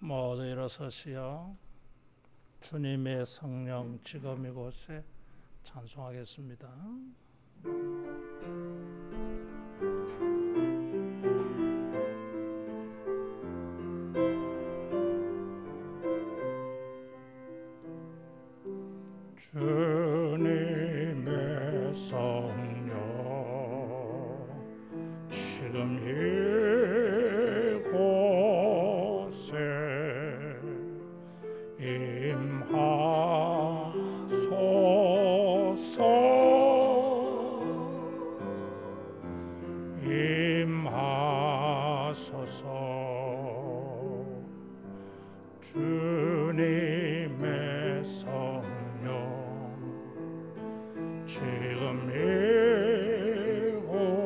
모두 일어서시어 주님의 성령 지금 이곳에 찬송하겠습니다. 주님의 성령 지금 이곳에 임하소서. 주님의 성령 지금 이곳에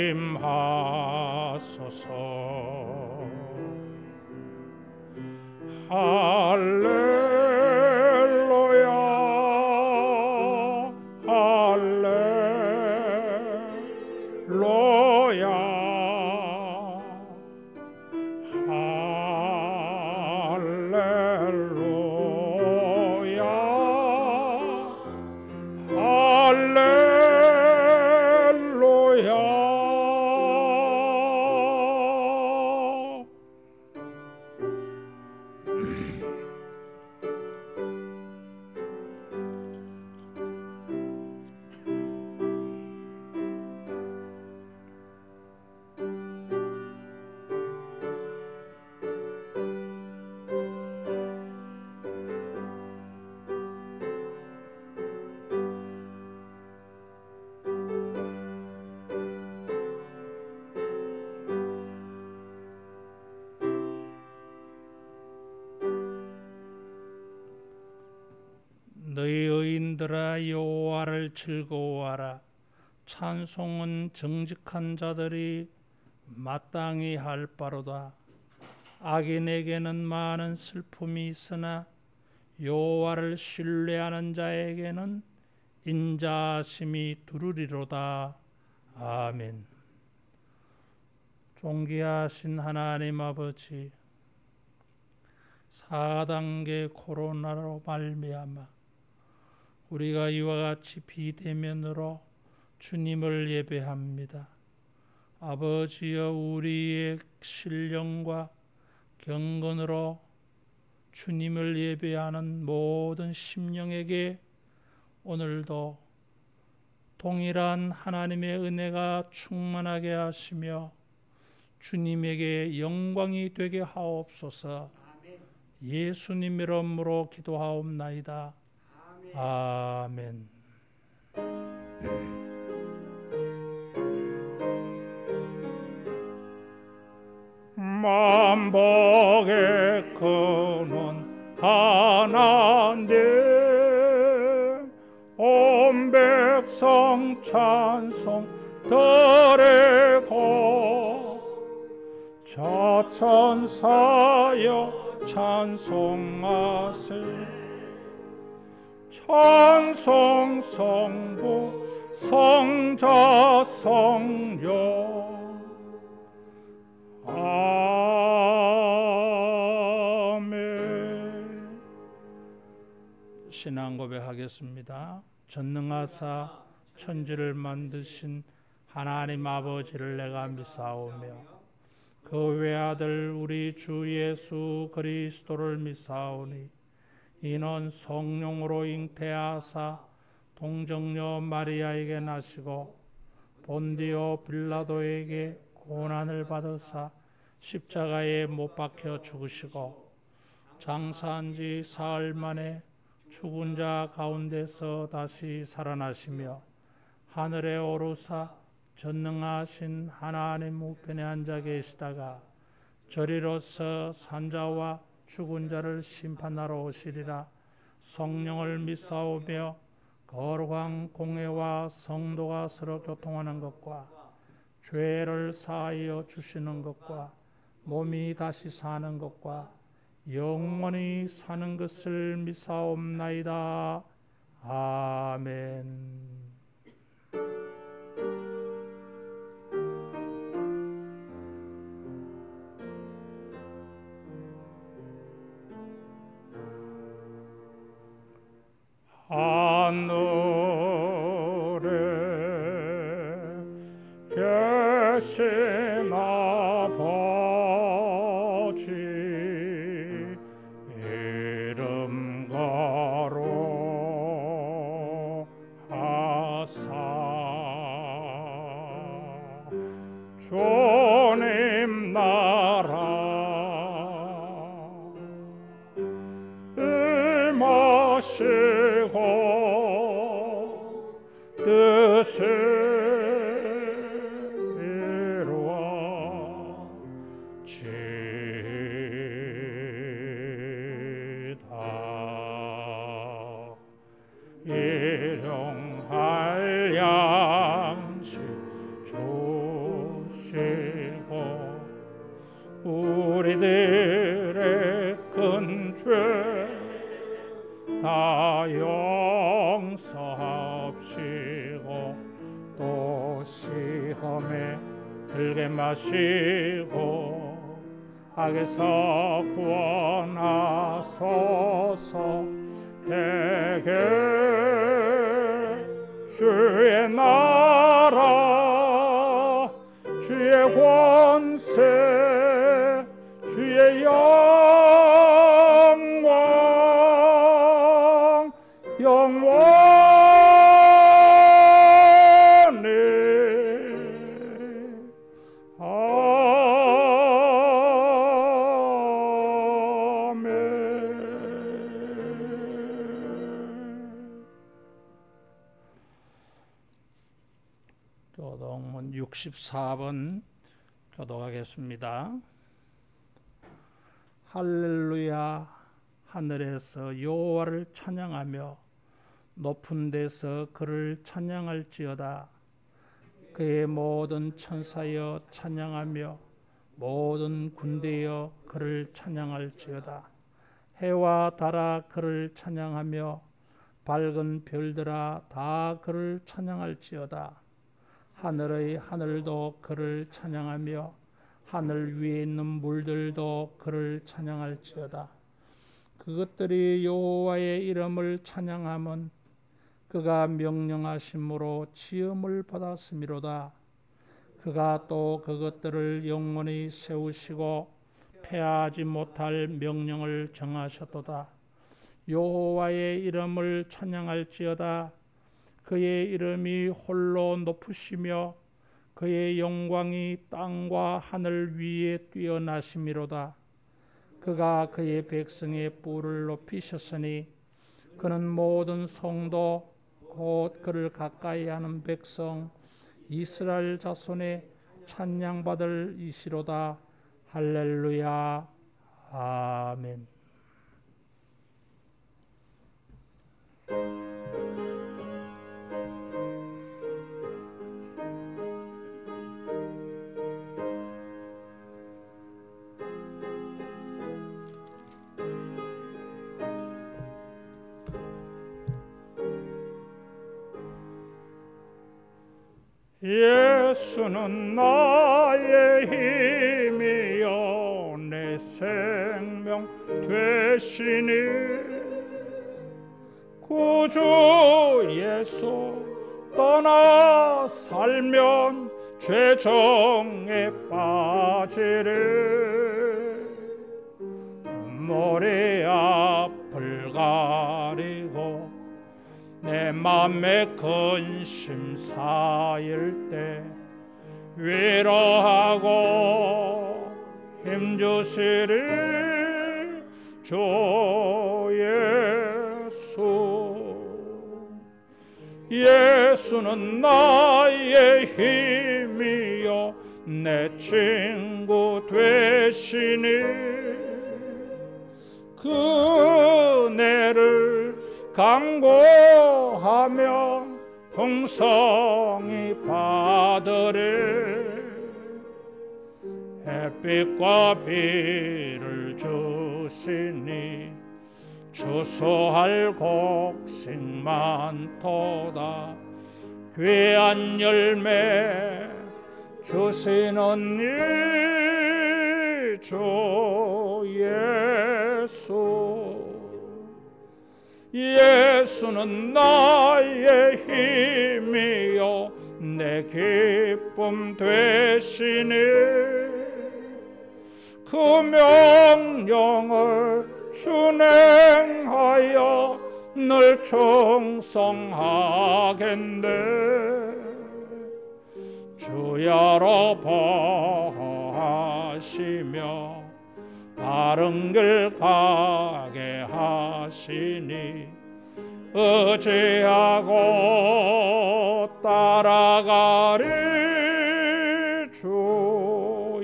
임하소서. 할렐루야 할렐루야 할렐루야 할렐루야. 너희 의인들아 여호와를 즐거워하라. 찬송은 정직한 자들이 마땅히 할 바로다. 악인에게는 많은 슬픔이 있으나 여호와를 신뢰하는 자에게는 인자하심이 두루리로다. 아멘. 존귀하신 하나님 아버지, 4단계 코로나로 말미암아 우리가 이와 같이 비대면으로 주님을 예배합니다. 아버지여, 우리의 신령과 경건으로 주님을 예배하는 모든 심령에게 오늘도 동일한 하나님의 은혜가 충만하게 하시며 주님에게 영광이 되게 하옵소서. 예수님 이름으로 기도하옵나이다. 아멘. 만복의 근원 하나님, 온 백성 찬송 드리고 저천사여 찬송하세. 찬송 성부 성자 성령. 아멘. 신앙 고백하겠습니다. 전능하사 천지를 만드신 하나님 아버지를 내가 믿사오며 그 외아들 우리 주 예수 그리스도를 믿사오니 이는 성령으로 잉태하사 동정녀 마리아에게 나시고 본디오 빌라도에게 고난을 받으사 십자가에 못 박혀 죽으시고 장사한 지 사흘 만에 죽은 자 가운데서 다시 살아나시며 하늘에 오르사 전능하신 하나님 우편에 앉아 계시다가 저리로서 산자와 죽은 자를 심판하러 오시리라. 성령을 믿사오며 거룩한 공회와 성도가 서로 교통하는 것과 죄를 사하여 주시는 것과 몸이 다시 사는 것과 영원히 사는 것을 믿사옵나이다. 아멘. 하늘에 계신 아버지 이름 거룩하사 주님 나라 임하시고 뜻을 이루어지다. 일용할 양식 주시고 우리들의 큰 죄 다 용서하옵시고 또 시험에 들게 마시고 악에서 구원하소서. 대개 주의 나라 주의 권세 주의 영광 영원히 아멘. 교동문 64번 교독하겠습니다. 할렐루야. 하늘에서 여호와를 찬양하며 높은 데서 그를 찬양할지어다. 그의 모든 천사여 찬양하며 모든 군대여 그를 찬양할지어다. 해와 달아 그를 찬양하며 밝은 별들아 다 그를 찬양할지어다. 하늘의 하늘도 그를 찬양하며 하늘 위에 있는 물들도 그를 찬양할지어다. 그것들이 여호와의 이름을 찬양함은 그가 명령하심으로 지음을 받았음이로다. 그가 또 그것들을 영원히 세우시고 패하지 못할 명령을 정하셨도다. 여호와의 이름을 찬양할지어다. 그의 이름이 홀로 높으시며 그의 영광이 땅과 하늘 위에 뛰어나심이로다. 그가 그의 백성의 뿔을 높이셨으니 그는 모든 성도 곧 그를 가까이하는 백성 이스라엘 자손의 찬양받을 이시로다. 할렐루야. 아멘. 예수는 나의 힘이요 내 생명 되시니 구주 예수 떠나 살면 죄정에 빠지리. 머리 앞을 가리고 내 맘에 근심 쌓일 때 위로하고 힘주시리 주 예수. 예수는 나의 힘이요 내 친구 되시니 그 은혜를 강구하며 풍성히 받으리. 햇빛과 비를 주시니 추수할 곡식 많도다. 귀한 열매 주시는 이 주 예수는 나의 힘이요 내 기쁨 되시니 그 명령을 준행하여 늘 충성하겠네. 주야로 보호하시며 바른 길 가게 하시니 의지하고 따라가리. 주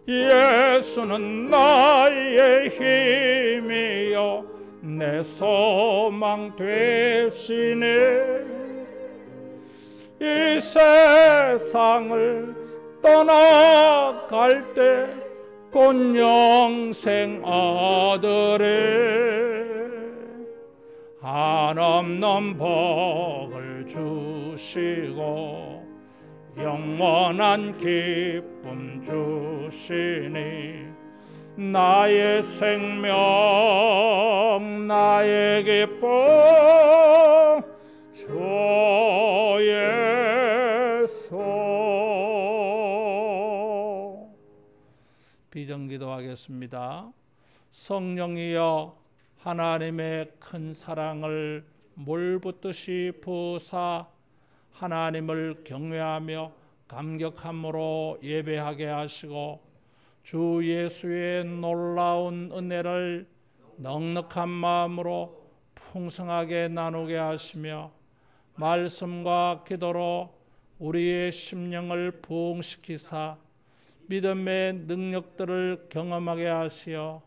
예수는 나의 힘이요 내 소망 되시니 이 세상을 떠나갈 때 곧 영생 얻으리. 한없는 복을 주시고 영원한 기쁨 주시니 나의 생명 나의 기쁨 주 예수. 비전기도하겠습니다. 성령이여 하나님의 큰 사랑을 물붓듯이 부으사 하나님을 경외하며 감격함으로 예배하게 하시고 주 예수의 놀라운 은혜를 넉넉한 마음으로 풍성하게 나누게 하시며 말씀과 기도로 우리의 심령을 부흥시키사 믿음의 능력들을 경험하게 하시어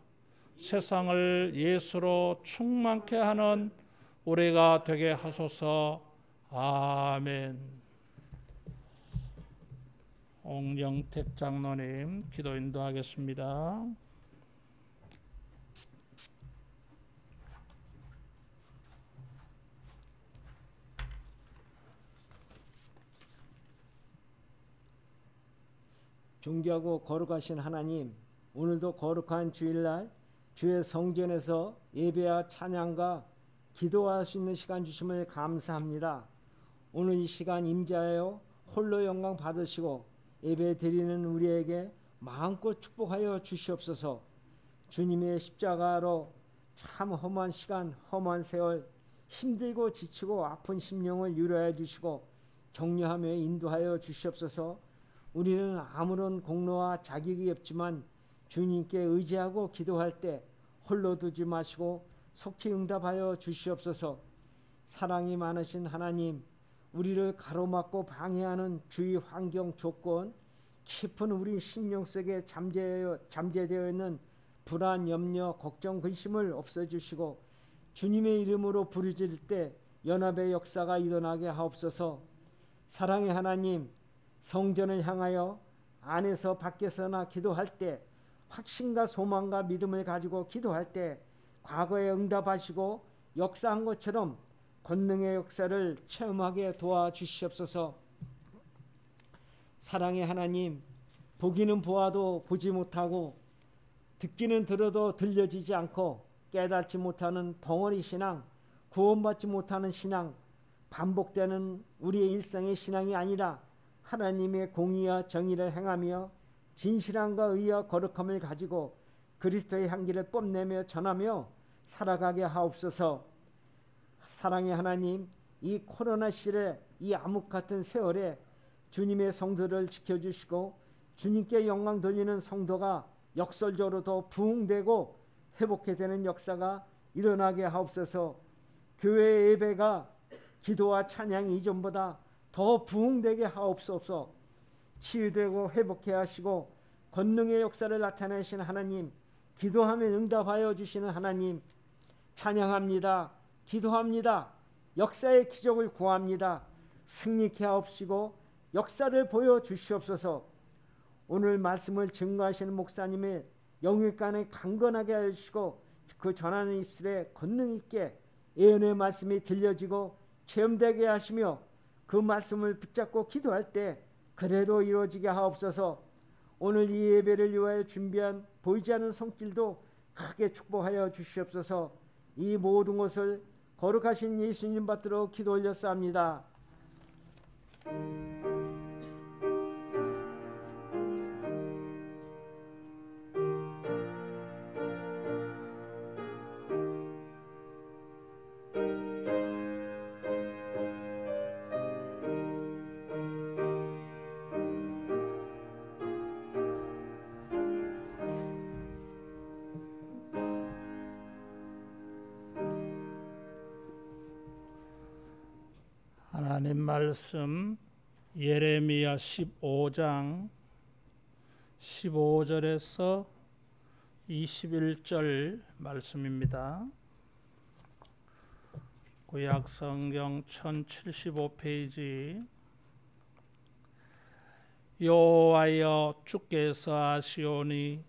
세상을 예수로 충만케 하는 우리가 되게 하소서. 아멘. 옹영택 장로님 기도 인도하겠습니다. 존귀하고 거룩하신 하나님, 오늘도 거룩한 주일날 주의 성전에서 예배와 찬양과 기도할 수 있는 시간 주심을 감사합니다. 오늘 이 시간 임재하여 홀로 영광 받으시고 예배 드리는 우리에게 마음껏 축복하여 주시옵소서. 주님의 십자가로 참 험한 시간, 험한 세월, 힘들고 지치고 아픈 심령을 위로해 주시고 격려하며 인도하여 주시옵소서. 우리는 아무런 공로와 자격이 없지만 주님께 의지하고 기도할 때 홀로 두지 마시고 속히 응답하여 주시옵소서. 사랑이 많으신 하나님, 우리를 가로막고 방해하는 주위 환경 조건, 깊은 우리 심령 속에 잠재되어 있는 불안, 염려, 걱정, 근심을 없애주시고 주님의 이름으로 부르짖을 때 연합의 역사가 일어나게 하옵소서. 사랑의 하나님, 성전을 향하여 안에서 밖에서나 기도할 때 확신과 소망과 믿음을 가지고 기도할 때 과거에 응답하시고 역사한 것처럼 권능의 역사를 체험하게 도와주시옵소서. 사랑의 하나님, 보기는 보아도 보지 못하고 듣기는 들어도 들려지지 않고 깨닫지 못하는 덩어리 신앙, 구원받지 못하는 신앙, 반복되는 우리의 일상의 신앙이 아니라 하나님의 공의와 정의를 행하며 진실함과 의와 거룩함을 가지고 그리스도의 향기를 뽐내며 전하며 살아가게 하옵소서. 사랑의 하나님, 이 코로나 시대 이 암흑 같은 세월에 주님의 성도를 지켜주시고 주님께 영광 돌리는 성도가 역설적으로 더 부흥되고 회복해 되는 역사가 일어나게 하옵소서. 교회 예배가 기도와 찬양이 이전보다 더 부흥되게 하옵소서. 치유되고 회복해 하시고 권능의 역사를 나타내신 하나님, 기도하면 응답하여 주시는 하나님, 찬양합니다. 기도합니다. 역사의 기적을 구합니다. 승리케 하옵시고 역사를 보여주시옵소서. 오늘 말씀을 증거하시는 목사님의 영육간에 강건하게 하시고 그 전하는 입술에 권능 있게 예언의 말씀이 들려지고 체험되게 하시며 그 말씀을 붙잡고 기도할 때 그대로 이루어지게 하옵소서. 오늘 이 예배를 위하여 준비한 보이지 않는 손길도 크게 축복하여 주시옵소서. 이 모든 것을 거룩하신 예수님 받들어 기도 올렸사옵나이다. 하나님 말씀 예레미야 15장 15절에서 21절 말씀입니다. 구약 성경 1075페이지. 여호와여 주께서 하시오니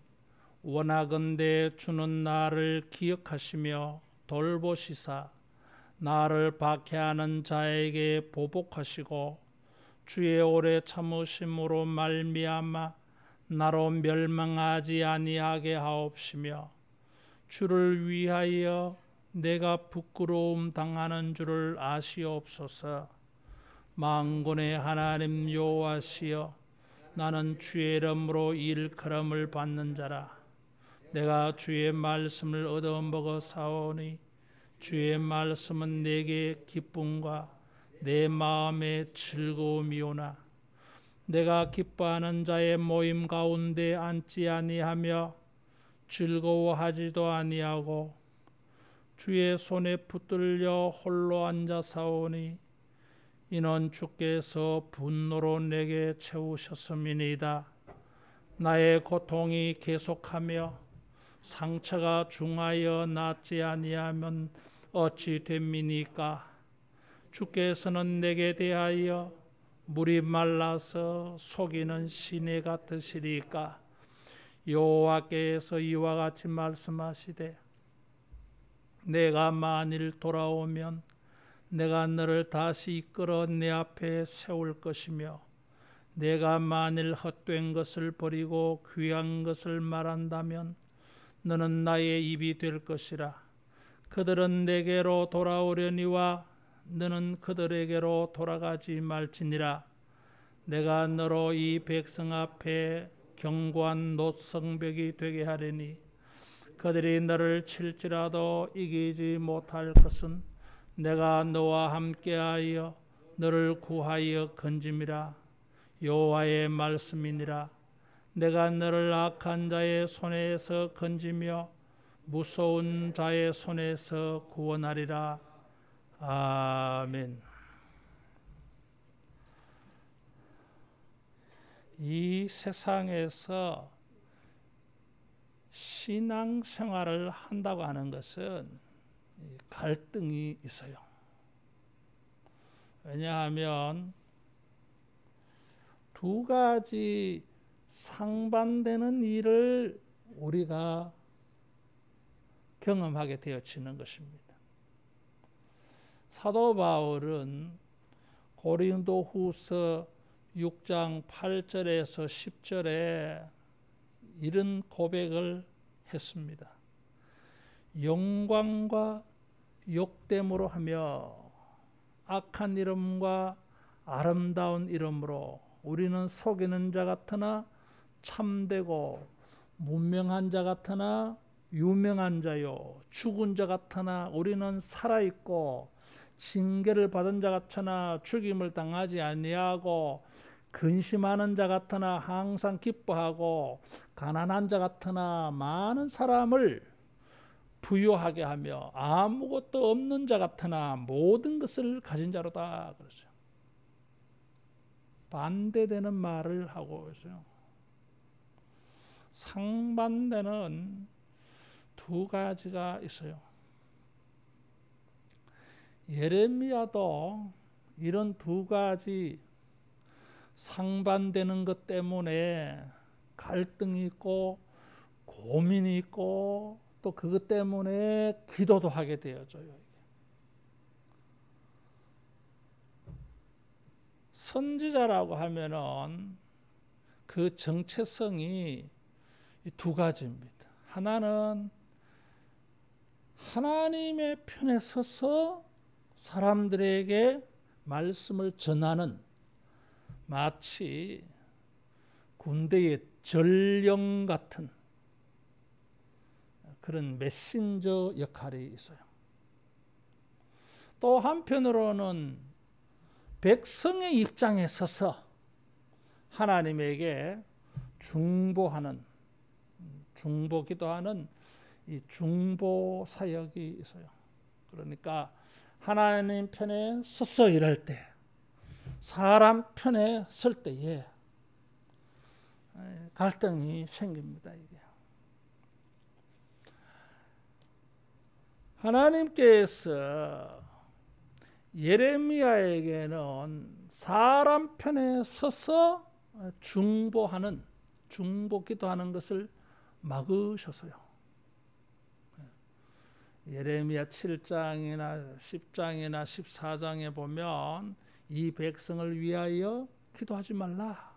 원하건대 주는 나를 기억하시며 돌보시사 나를 박해하는 자에게 보복하시고 주의 오래 참으심으로 말미암아 나로 멸망하지 아니하게 하옵시며 주를 위하여 내가 부끄러움 당하는 줄을 아시옵소서. 만군의 하나님 여호와시여 나는 주의 이름으로 일컬음을 받는 자라. 내가 주의 말씀을 얻어먹어 사오니 주의 말씀은 내게 기쁨과 내 마음의 즐거움이오나 내가 기뻐하는 자의 모임 가운데 앉지 아니하며 즐거워하지도 아니하고 주의 손에 붙들려 홀로 앉아 사오니 이는 주께서 분노로 내게 채우셨음이니이다. 나의 고통이 계속하며 상처가 중하여 낫지 아니하면 어찌 됨이니까. 주께서는 내게 대하여 물이 말라서 속이는 시내 같으시리까. 여호와께서 이와 같이 말씀하시되 내가 만일 돌아오면 내가 너를 다시 이끌어 내 앞에 세울 것이며 내가 만일 헛된 것을 버리고 귀한 것을 말한다면 너는 나의 입이 될 것이라. 그들은 내게로 돌아오려니와 너는 그들에게로 돌아가지 말지니라. 내가 너로 이 백성 앞에 견고한 노성벽이 되게 하리니 그들이 너를 칠지라도 이기지 못할 것은 내가 너와 함께하여 너를 구하여 건짐이라. 여호와의 말씀이니라. 내가 너를 악한 자의 손에서 건지며 무서운 자의 손에서 구원하리라. 아멘. 이 세상에서 신앙생활을 한다고 하는 것은 갈등이 있어요. 왜냐하면 두 가지 상반되는 일을 우리가 경험하게 되어지는 것입니다. 사도 바울은 고린도후서 6장 8절에서 10절에 이런 고백을 했습니다. 영광과 욕됨으로 하며 악한 이름과 아름다운 이름으로 우리는 속이는 자 같으나 참되고 문명한 자 같으나 유명한 자요 죽은 자 같으나 우리는 살아있고 징계를 받은 자 같으나 죽임을 당하지 아니하고 근심하는 자 같으나 항상 기뻐하고 가난한 자 같으나 많은 사람을 부유하게 하며 아무것도 없는 자 같으나 모든 것을 가진 자로다 그러죠. 반대되는 말을 하고 있어요. 상반되는 두 가지가 있어요. 예레미야도 이런 두 가지 상반되는 것 때문에 갈등이 있고 고민이 있고 또 그것 때문에 기도도 하게 되어져요. 선지자라고 하면은 그 정체성이 두 가지입니다. 하나는 하나님의 편에 서서 사람들에게 말씀을 전하는, 마치 군대의 전령 같은 그런 메신저 역할이 있어요. 또 한편으로는 백성의 입장에 서서 하나님에게 중보하는, 중보기도하는 이 중보 사역이 있어요. 그러니까 하나님 편에 서서 일할 때, 사람 편에 설 때에 갈등이 생깁니다. 이게 하나님께서 예레미야에게는 사람 편에 서서 중보하는, 중보기도하는 것을 막으셨어요. 예레미야 7장이나 10장이나 14장에 보면 이 백성을 위하여 기도하지 말라.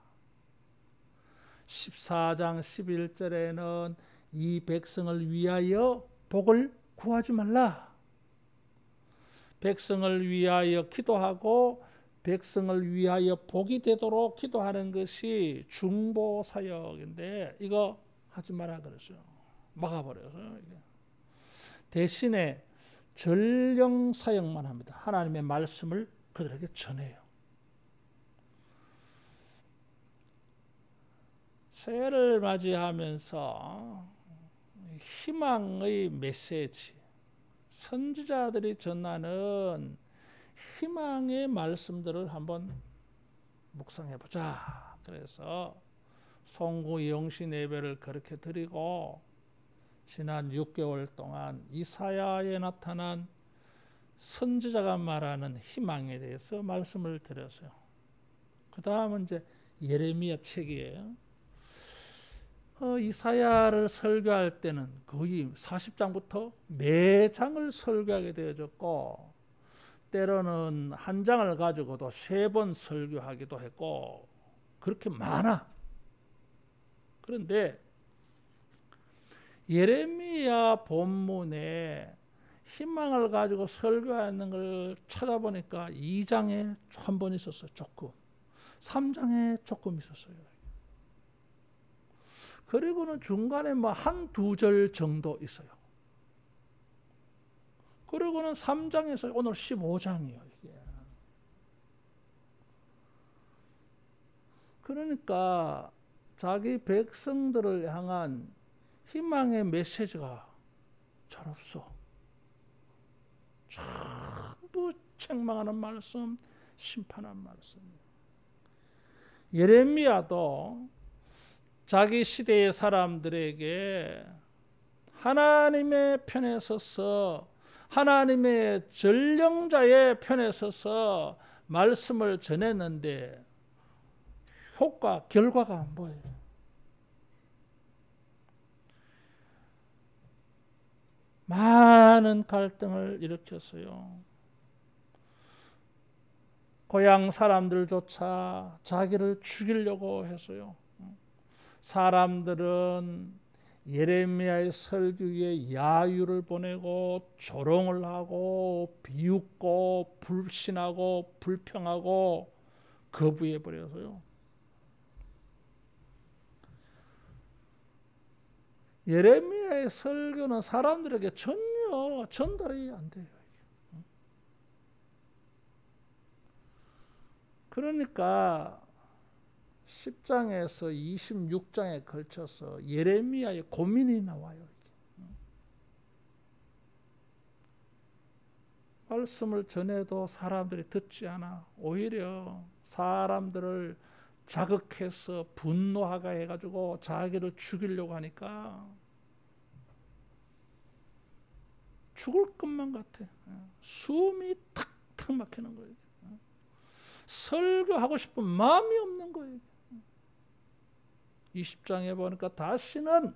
14장 11절에는 이 백성을 위하여 복을 구하지 말라. 백성을 위하여 기도하고 백성을 위하여 복이 되도록 기도하는 것이 중보 사역인데 이거 하지 마라 그랬어요. 막아버려서요. 대신에 전령 사역만 합니다. 하나님의 말씀을 그들에게 전해요. 새해를 맞이하면서 희망의 메시지, 선지자들이 전하는 희망의 말씀들을 한번 묵상해보자. 그래서 송구 영신 예배를 그렇게 드리고 지난 6개월 동안 이사야에 나타난 선지자가 말하는 희망에 대해서 말씀을 드렸어요. 그 다음은 이제 예레미야 책이에요. 이사야를 설교할 때는 거의 40장부터 매장을 설교하게 되어졌고 때로는 한 장을 가지고도 3번 설교하기도 했고 그렇게 많아. 그런데 예레미야 본문에 희망을 가지고 설교하는 걸 찾아보니까 2장에 한 번 있었어요. 조금. 3장에 조금 있었어요. 그리고는 중간에 뭐 한두 절 정도 있어요. 그리고는 3장에서 오늘 15장이에요. 이게. 그러니까 자기 백성들을 향한 희망의 메시지가 잘 없어. 전부 책망하는 말씀, 심판하는 말씀. 예레미야도 자기 시대의 사람들에게 하나님의 편에 서서 하나님의 전령자의 편에 서서 말씀을 전했는데 결과가 뭐예요? 많은 갈등을 일으켰어요. 고향 사람들조차 자기를 죽이려고 했어요. 사람들은 예레미야의 설교에 야유를 보내고 조롱을 하고 비웃고 불신하고 불평하고 거부해 버려서요. 예레미야의 설교는 사람들에게 전혀 전달이 안 돼요. 그러니까 10장에서 26장에 걸쳐서 예레미야의 고민이 나와요. 말씀을 전해도 사람들이 듣지 않아. 오히려 사람들을 자극해서 분노하게 해가지고 자기를 죽이려고 하니까 죽을 것만 같아. 숨이 탁탁 막히는 거예요. 설교하고 싶은 마음이 없는 거예요. 20장에 보니까 다시는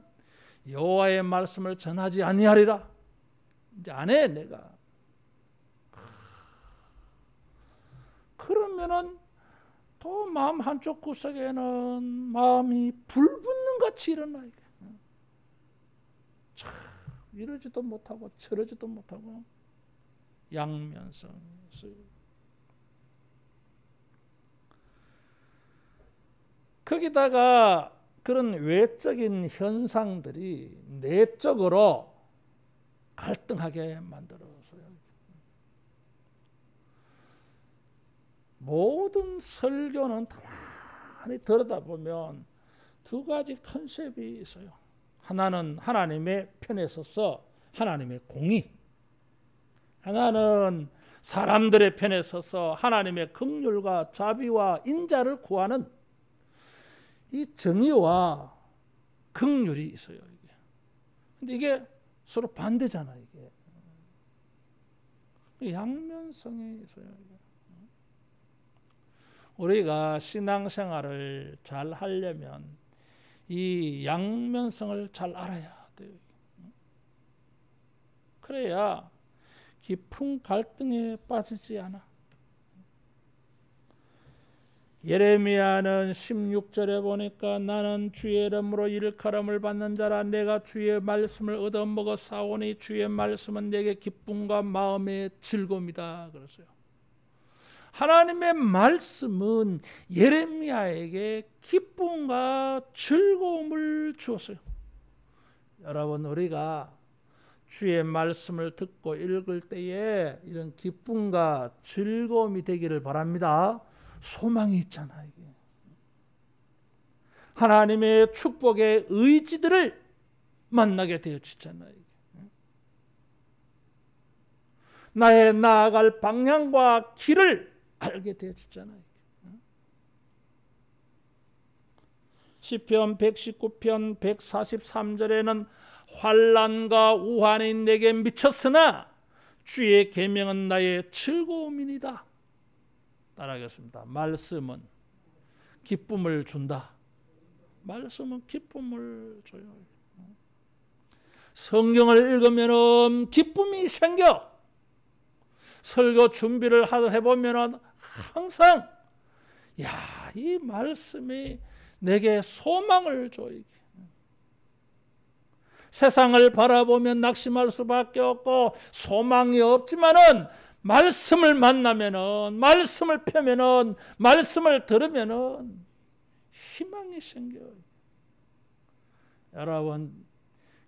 여호와의 말씀을 전하지 아니하리라. 이제 안 해 내가. 그러면은 또 마음 한쪽 구석에는 마음이 불붙는 같이 일어나. 참 이러지도 못하고 저러지도 못하고 양면성. 거기다가 그런 외적인 현상들이 내적으로 갈등하게 만들어서요. 모든 설교는 가만히 들여다보면 두 가지 컨셉이 있어요. 하나는 하나님의 편에 서서 하나님의 공의, 하나는 사람들의 편에 서서 하나님의 긍휼과 자비와 인자를 구하는 이 정의와 긍휼이 있어요. 근데 이게 서로 반대잖아. 이게 양면성이 있어요. 우리가 신앙생활을 잘 하려면 이 양면성을 잘 알아야 돼요. 그래야 깊은 갈등에 빠지지 않아. 예레미야는 16절에 보니까 나는 주의 이름으로 일컬음을 받는 자라. 내가 주의 말씀을 얻어먹어 싸우니 주의 말씀은 내게 기쁨과 마음의 즐거움이다 그랬어요. 하나님의 말씀은 예레미야에게 기쁨과 즐거움을 주었어요. 여러분, 우리가 주의 말씀을 듣고 읽을 때에 이런 기쁨과 즐거움이 되기를 바랍니다. 소망이 있잖아. 이게 하나님의 축복의 의지들을 만나게 되어지잖아요. 나의 나아갈 방향과 길을 알게 되어지잖아요. 시편 119편 143절에는 환난과 우환이 내게 미쳤으나 주의 계명은 나의 즐거움이니이다. 따라하겠습니다. 말씀은 기쁨을 준다. 말씀은 기쁨을 줘요. 성경을 읽으면 기쁨이 생겨. 설교 준비를 해보면 항상 이 말씀이 내게 소망을 줘요. 세상을 바라보면 낙심할 수밖에 없고 소망이 없지만은 말씀을 만나면은, 말씀을 펴면은, 말씀을 들으면은 희망이 생겨요. 여러분,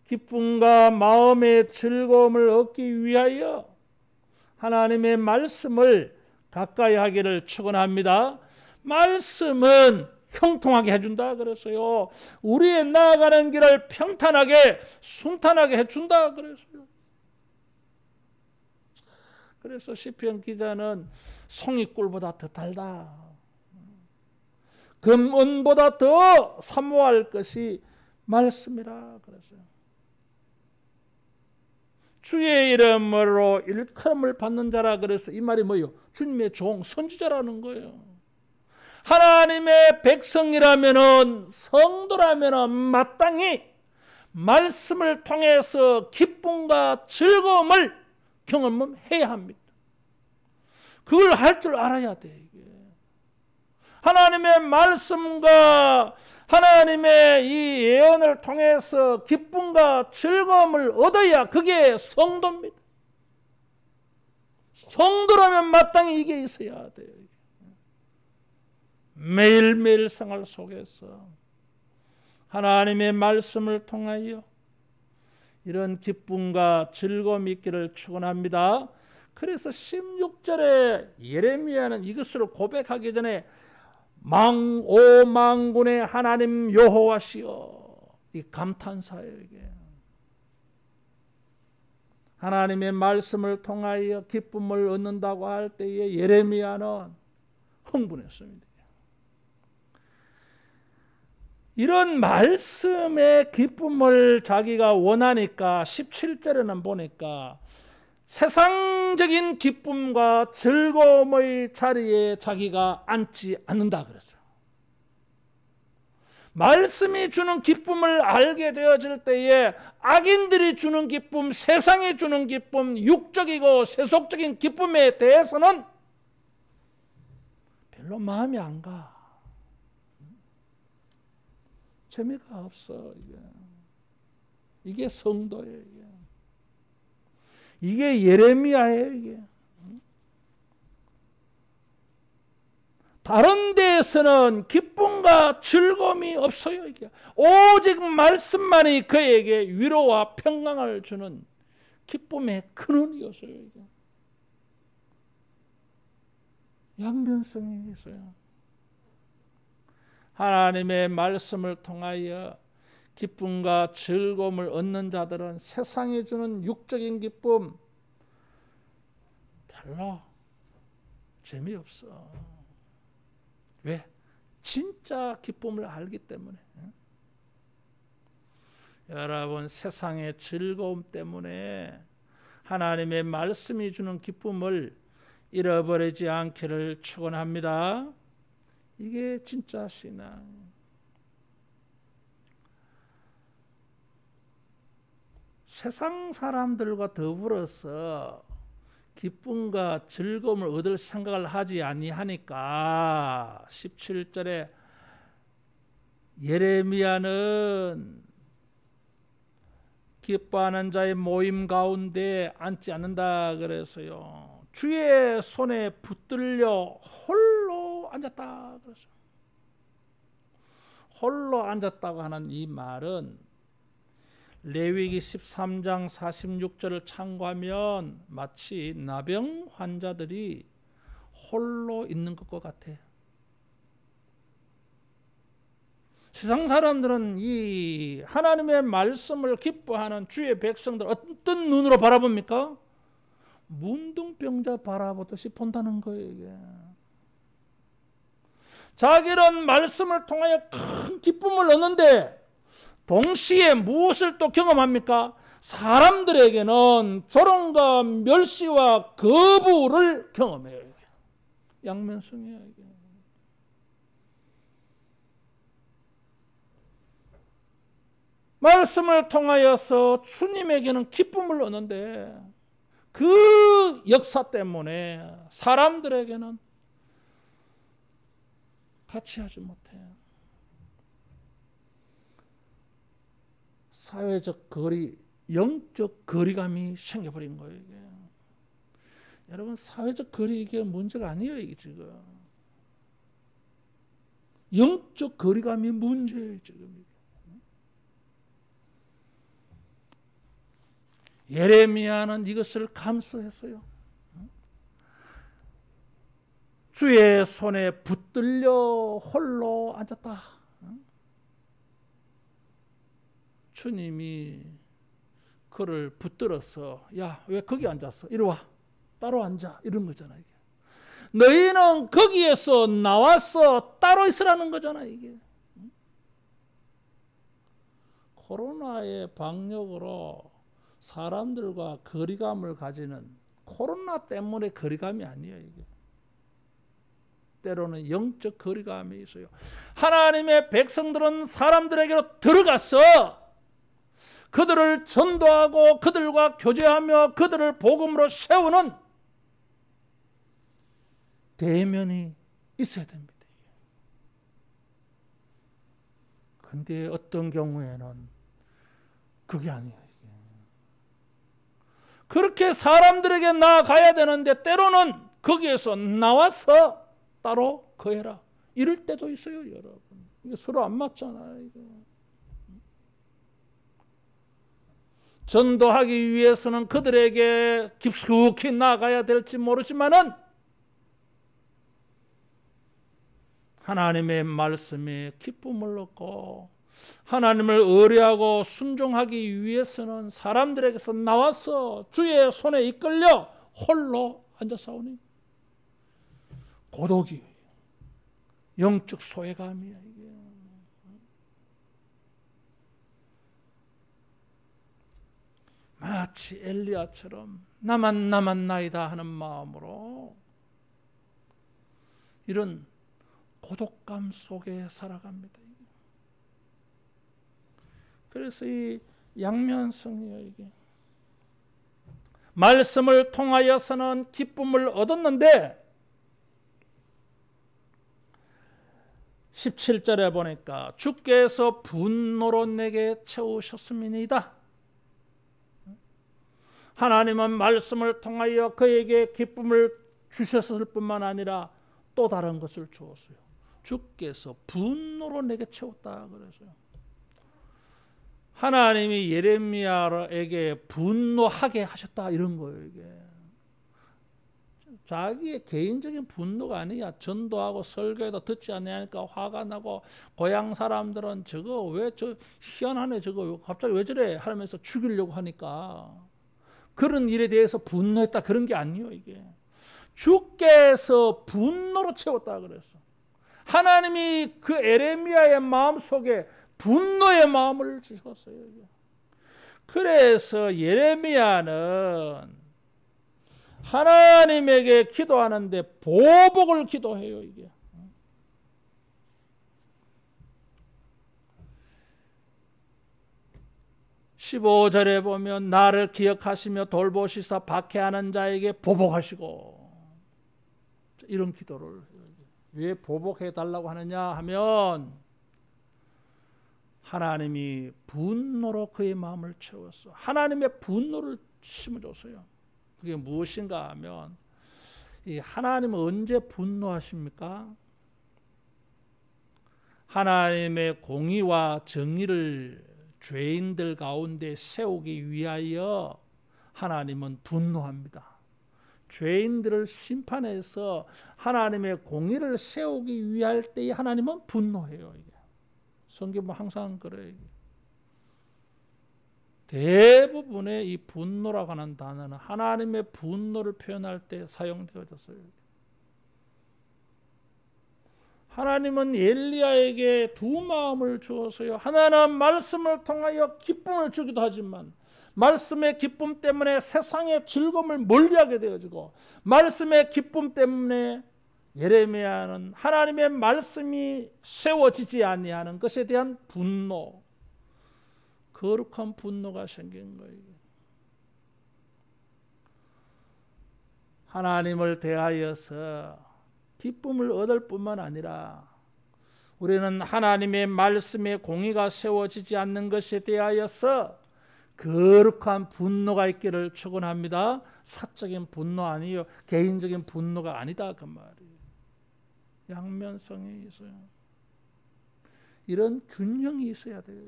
기쁨과 마음의 즐거움을 얻기 위하여 하나님의 말씀을 가까이 하기를 축원합니다. 말씀은 형통하게 해준다 그랬어요. 우리의 나아가는 길을 평탄하게 순탄하게 해준다 그랬어요. 그래서 시편 기자는 송이꿀보다 더 달다. 금은보다 더 사모할 것이 말씀이라 그랬어요. 주의 이름으로 일컬음을 받는 자라 그래서 이 말이 뭐예요? 주님의 종, 선지자라는 거예요. 하나님의 백성이라면은, 성도라면은 마땅히 말씀을 통해서 기쁨과 즐거움을 경험해야 합니다. 그걸 할 줄 알아야 돼. 이게 하나님의 말씀과 하나님의 이 예언을 통해서 기쁨과 즐거움을 얻어야 그게 성도입니다. 성도라면 마땅히 이게 있어야 돼요. 매일매일 생활 속에서 하나님의 말씀을 통하여 이런 기쁨과 즐거움이 있기를 축원합니다. 그래서 16절에 예레미야는 이것을 고백하기 전에 오 만군의 하나님 여호와시여, 이 감탄사예요. 이게 하나님의 말씀을 통하여 기쁨을 얻는다고 할 때에 예레미야는 흥분했습니다. 이런 말씀의 기쁨을 자기가 원하니까 17절에는 보니까 세상적인 기쁨과 즐거움의 자리에 자기가 앉지 않는다 그랬어요. 말씀이 주는 기쁨을 알게 되어질 때에 악인들이 주는 기쁨, 세상이 주는 기쁨, 육적이고 세속적인 기쁨에 대해서는 별로 마음이 안 가. 재미가 없어. 이게 성도예요. 이게 예레미야예요. 이게. 다른 데에서는 기쁨과 즐거움이 없어요. 이게. 오직 말씀만이 그에게 위로와 평강을 주는 기쁨의 근원이었어요. 이게. 양면성이 있어요. 하나님의 말씀을 통하여 기쁨과 즐거움을 얻는 자들은 세상이 주는 육적인 기쁨 별로 재미없어. 왜? 진짜 기쁨을 알기 때문에. 여러분, 세상의 즐거움 때문에 하나님의 말씀이 주는 기쁨을 잃어버리지 않기를 축원합니다. 이게 진짜 신앙. 세상 사람들과 더불어서 기쁨과 즐거움을 얻을 생각을 하지 아니하니까 17절에 예레미야는 기뻐하는 자의 모임 가운데 앉지 않는다 그래서요. 주의 손에 붙들려 홀로 앉았다 그랬어요. 홀로 앉았다고 하는 이 말은 레위기 13장 46절을 참고하면 마치 나병 환자들이 홀로 있는 것과 같아. 세상 사람들은 이 하나님의 말씀을 기뻐하는 주의 백성들 어떤 눈으로 바라봅니까? 문둥병자 바라보듯이 본다는 거예요. 이게. 자기는 말씀을 통하여 큰 기쁨을 얻는데 동시에 무엇을 또 경험합니까? 사람들에게는 조롱과 멸시와 거부를 경험해요. 이게. 양면성이에요. 이게. 말씀을 통하여서 주님에게는 기쁨을 얻는데 그 역사 때문에 사람들에게는 같이 하지 못해요. 사회적 거리, 영적 거리감이 생겨버린 거예요. 이게. 여러분, 사회적 거리 이게 문제가 아니에요. 이게 지금 영적 거리감이 문제예요. 지금 예레미야는 이것을 감수했어요. 주의 손에 붙들려 홀로 앉았다. 주님이 그를 붙들어서 야, 왜 거기 앉았어? 이리 와. 따로 앉아. 이런 거잖아. 이게. 너희는 거기에서 나와서 따로 있으라는 거잖아. 이게. 코로나의 방역으로 사람들과 거리감을 가지는 코로나 때문에 거리감이 아니에요. 이게. 때로는 영적 거리감이 있어요. 하나님의 백성들은 사람들에게로 들어가서 그들을 전도하고 그들과 교제하며 그들을 복음으로 세우는 대면이 있어야 됩니다. 그런데 어떤 경우에는 그게 아니에요. 그렇게 사람들에게 나아가야 되는데 때로는 거기에서 나와서 따로 거해라. 이럴 때도 있어요, 여러분. 이게 서로 안 맞잖아요. 이거. 전도하기 위해서는 그들에게 깊숙이 나아가야 될지 모르지만은 하나님의 말씀에 기쁨을 얻고 하나님을 의뢰하고 순종하기 위해서는 사람들에게서 나와서 주의 손에 이끌려 홀로 앉아싸우니 고독이 영적 소외감이야. 이게. 마치 엘리야처럼 나만 남았나이다 하는 마음으로 이런 고독감 속에 살아갑니다. 그래서 이 양면성이에요. 이게 말씀을 통하여서는 기쁨을 얻었는데 17절에 보니까 주께서 분노로 내게 채우셨음이니이다. 하나님은 말씀을 통하여 그에게 기쁨을 주셨을 뿐만 아니라 또 다른 것을 주었어요. 주께서 분노로 내게 채웠다 그랬어요. 하나님이 예레미야에게 분노하게 하셨다 이런 거예요. 이게 자기의 개인적인 분노가 아니야. 전도하고 설교도 듣지 않으니까 화가 나고 고향 사람들은 저거 왜 저 희한하네 저거 갑자기 왜 저래 하면서 죽이려고 하니까 그런 일에 대해서 분노했다 그런 게 아니에요. 이게 주께서 분노로 채웠다 그랬어. 하나님이 그 에레미야의 마음 속에 분노의 마음을 주셨어요. 그래서 예레미야는 하나님에게 기도하는데 보복을 기도해요. 이게 15절에 보면 나를 기억하시며 돌보시사 박해하는 자에게 보복하시고 이런 기도를 해요. 왜 보복해 달라고 하느냐 하면 하나님이 분노로 그의 마음을 채웠어. 하나님의 분노를 심어줬어요. 그게 무엇인가 하면 이 하나님은 언제 분노하십니까? 하나님의 공의와 정의를 죄인들 가운데 세우기 위하여 하나님은 분노합니다. 죄인들을 심판해서 하나님의 공의를 세우기 위할 때에 하나님은 분노해요. 이게. 성경은 항상 그래요. 대부분의 이 분노라고 하는 단어는 하나님의 분노를 표현할 때 사용되어졌어요. 하나님은 엘리야에게 두 마음을 주어서요. 하나는 말씀을 통하여 기쁨을 주기도 하지만 말씀의 기쁨 때문에 세상의 즐거움을 멀리하게 되어지고 말씀의 기쁨 때문에 예레미야는 하나님의 말씀이 세워지지 아니하는 것에 대한 분노, 거룩한 분노가 생긴 거예요. 하나님을 대하여서 기쁨을 얻을 뿐만 아니라 우리는 하나님의 말씀의 공의가 세워지지 않는 것에 대하여서 거룩한 분노가 있기를 축원합니다. 사적인 분노 아니요, 개인적인 분노가 아니다 그 말이에요. 양면성이 있어요. 이런 균형이 있어야 돼요.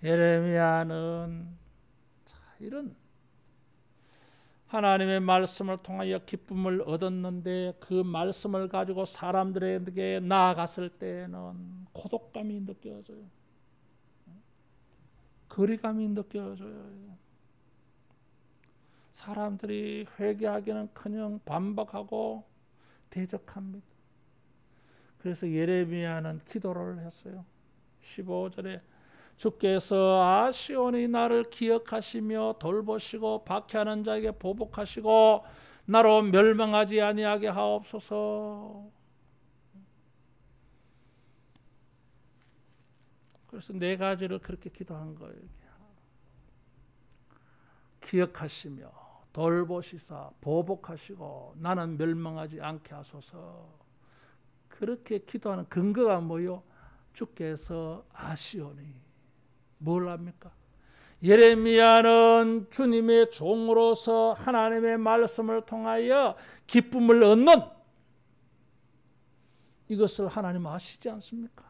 예레미야는 이런 하나님의 말씀을 통하여 기쁨을 얻었는데 그 말씀을 가지고 사람들에게 나아갔을 때는 고독감이 느껴져요. 거리감이 느껴져요. 사람들이 회개하기는커녕 반박하고 대적합니다. 그래서 예레미야는 기도를 했어요. 15절에 주께서 아시온이 나를 기억하시며 돌보시고 박해하는 자에게 보복하시고 나로 멸망하지 아니하게 하옵소서. 그래서 네 가지를 그렇게 기도한 거예요. 기억하시며 돌보시사 보복하시고 나는 멸망하지 않게 하소서. 그렇게 기도하는 근거가 뭐요? 주께서 아시오니 뭘 합니까? 예레미야는 주님의 종으로서 하나님의 말씀을 통하여 기쁨을 얻는 이것을 하나님 아시지 않습니까?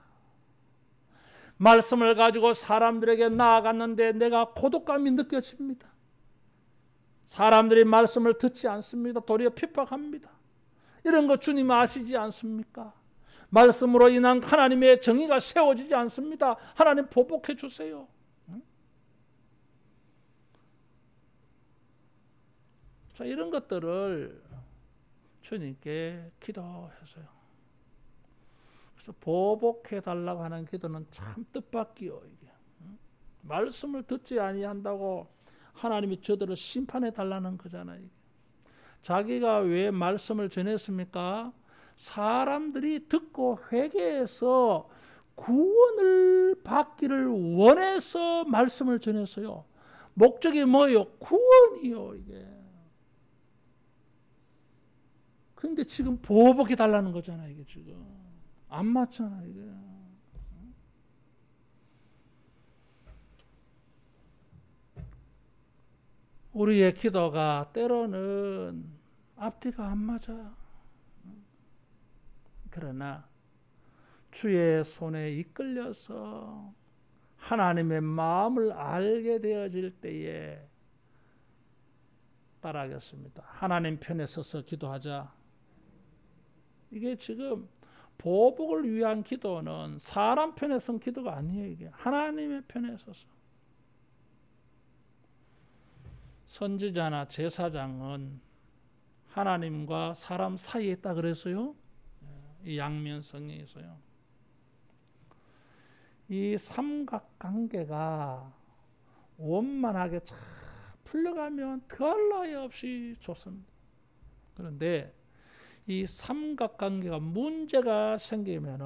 말씀을 가지고 사람들에게 나아갔는데 내가 고독감이 느껴집니다. 사람들이 말씀을 듣지 않습니다. 도리어 핍박합니다. 이런 거 주님 아시지 않습니까? 말씀으로 인한 하나님의 정의가 세워지지 않습니다. 하나님 보복해 주세요. 자, 이런 것들을 주님께 기도했어요. 그래서 보복해 달라고 하는 기도는 참 뜻밖이요. 이게 말씀을 듣지 아니한다고 하나님이 저들을 심판해 달라는 거잖아요. 자기가 왜 말씀을 전했습니까? 사람들이 듣고 회개해서 구원을 받기를 원해서 말씀을 전했어요. 목적이 뭐예요? 구원이요, 이게. 근데 지금 보복해 달라는 거잖아요, 이게 지금. 안 맞잖아, 이게. 우리의 기도가 때로는 앞뒤가 안 맞아. 그러나 주의 손에 이끌려서 하나님의 마음을 알게 되어질 때에 따라하겠습니다. 하나님 편에 서서 기도하자. 이게 지금 보복을 위한 기도는 사람 편에 선 기도가 아니에요. 이게 하나님의 편에 서서. 선지자나 제사장은 하나님과 사람 사이에 있다 그랬어요. 이 양면성에 있어요. 이 삼각관계가 원만하게 잘 풀려가면 더할 나위 없이 좋습니다. 그런데 이 삼각관계가 문제가 생기면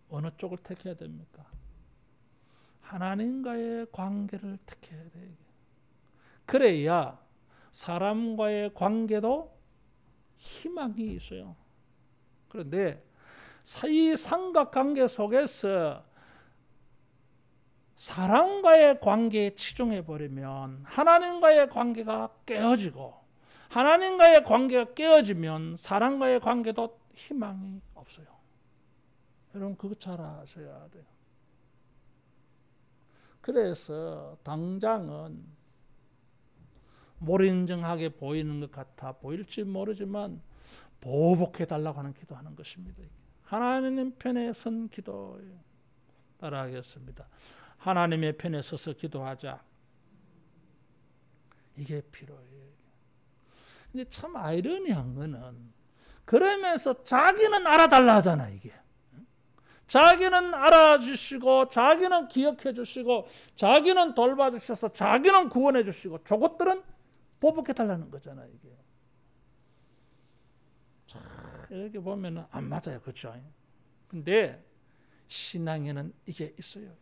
어느 쪽을 택해야 됩니까? 하나님과의 관계를 택해야 돼요. 그래야 사람과의 관계도 희망이 있어요. 그런데 이 삼각관계 속에서 사람과의 관계에 치중해 버리면 하나님과의 관계가 깨어지고, 하나님과의 관계가 깨어지면 사람과의 관계도 희망이 없어요. 여러분 그거 잘 아셔야 돼요. 그래서 당장은 몰인정하게 보이는 것 같아 보일지 모르지만 보복해 달라고 하는 기도하는 것입니다. 하나님 편에 선 기도예요. 따라하겠습니다. 하나님의 편에 서서 기도하자. 이게 필요해요. 근데 참 아이러니한 거는 그러면서 자기는 알아달라 하잖아, 이게. 자기는 알아주시고, 자기는 기억해 주시고, 자기는 돌봐주셔서 자기는 구원해 주시고, 저것들은 보복해 달라는 거잖아, 이게. 자, 이렇게 보면 안 맞아요, 그렇죠? 근데 신앙에는 이게 있어요.